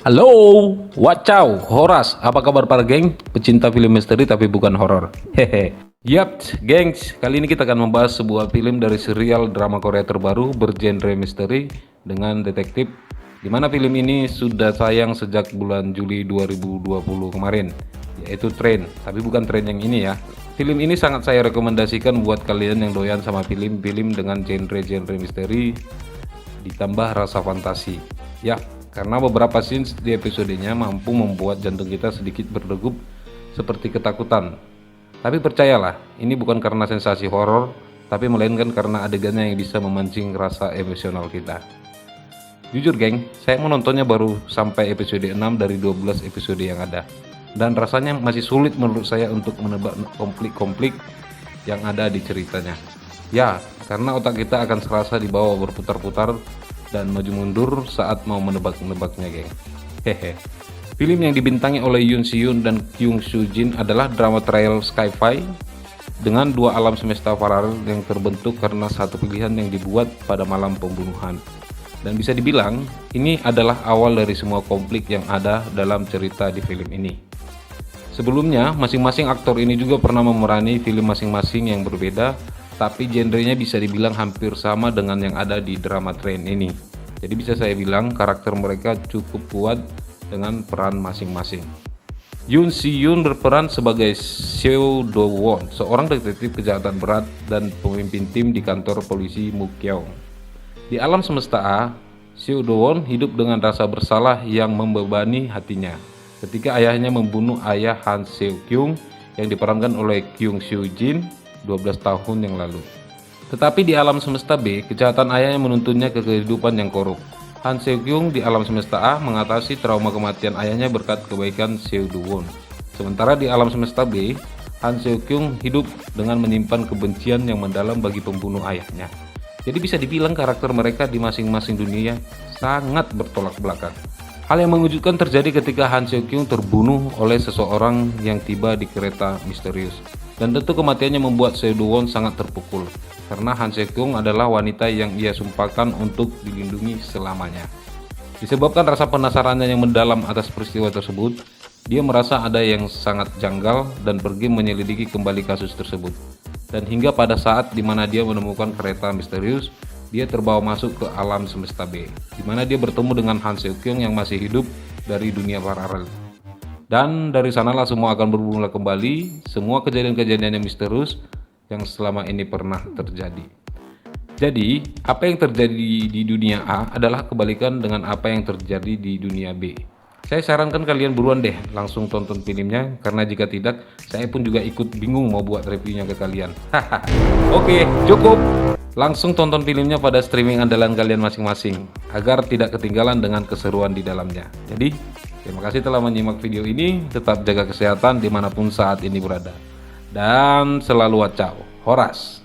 Halo, wacau, Horas, apa kabar para geng? Pecinta film misteri tapi bukan horor. Hehe. Yap, gengs, kali ini kita akan membahas sebuah film dari serial drama Korea terbaru bergenre misteri dengan detektif, di mana film ini sudah tayang sejak bulan Juli 2020 kemarin, yaitu Train, tapi bukan Train yang ini ya. Film ini sangat saya rekomendasikan buat kalian yang doyan sama film-film dengan genre-genre misteri ditambah rasa fantasi. Ya, karena beberapa scenes di episodenya mampu membuat jantung kita sedikit berdegup seperti ketakutan. Tapi percayalah, ini bukan karena sensasi horor, tapi melainkan karena adegannya yang bisa memancing rasa emosional kita. Jujur geng, saya menontonnya baru sampai episode 6 dari 12 episode yang ada. Dan rasanya masih sulit menurut saya untuk menebak konflik-konflik yang ada di ceritanya. Ya, karena otak kita akan serasa dibawa berputar-putar dan maju mundur saat mau menebak-nebaknya, geng. Hehe. Film yang dibintangi oleh Yoon Si Yoon dan Kyung Soo Jin adalah drama trial sci-fi dengan dua alam semesta paralel yang terbentuk karena satu pilihan yang dibuat pada malam pembunuhan. Dan bisa dibilang, ini adalah awal dari semua konflik yang ada dalam cerita di film ini. Sebelumnya, masing-masing aktor ini juga pernah memerani film masing-masing yang berbeda, tapi genrenya bisa dibilang hampir sama dengan yang ada di drama Train ini. Jadi bisa saya bilang karakter mereka cukup kuat dengan peran masing-masing. Yoon Si Yoon berperan sebagai Seo Do Won, seorang detektif kejahatan berat dan pemimpin tim di kantor polisi Mukyeong. Di alam semesta A, Seo Do Won hidup dengan rasa bersalah yang membebani hatinya ketika ayahnya membunuh ayah Han Seo Kyung yang diperankan oleh Kyung Soo Jin 12 tahun yang lalu. Tetapi di alam semesta B, kejahatan ayahnya menuntunnya ke kehidupan yang korup. Han Seo Kyung di alam semesta A mengatasi trauma kematian ayahnya berkat kebaikan Seo Do Won. Sementara di alam semesta B, Han Seo Kyung hidup dengan menyimpan kebencian yang mendalam bagi pembunuh ayahnya. Jadi bisa dibilang karakter mereka di masing-masing dunia sangat bertolak belakang. Hal yang mengejutkan terjadi ketika Han Seo Kyung terbunuh oleh seseorang yang tiba di kereta misterius. Dan tentu kematiannya membuat Seo Do Won sangat terpukul, karena Han Seo Kyung adalah wanita yang ia sumpahkan untuk dilindungi selamanya. Disebabkan rasa penasarannya yang mendalam atas peristiwa tersebut, dia merasa ada yang sangat janggal dan pergi menyelidiki kembali kasus tersebut. Dan hingga pada saat di mana dia menemukan kereta misterius, dia terbawa masuk ke alam semesta B, di mana dia bertemu dengan Han Seo Kyung yang masih hidup dari dunia paralel. Dan dari sanalah semua akan bermula kembali, semua kejadian-kejadian yang misterius yang selama ini pernah terjadi. Jadi, apa yang terjadi di dunia A adalah kebalikan dengan apa yang terjadi di dunia B. Saya sarankan kalian buruan deh langsung tonton filmnya, karena jika tidak, saya pun juga ikut bingung mau buat reviewnya ke kalian. Oke, cukup. Langsung tonton filmnya pada streaming andalan kalian masing-masing, agar tidak ketinggalan dengan keseruan di dalamnya. Jadi, terima kasih telah menyimak video ini, tetap jaga kesehatan dimanapun saat ini berada. Dan selalu wacau, Horas.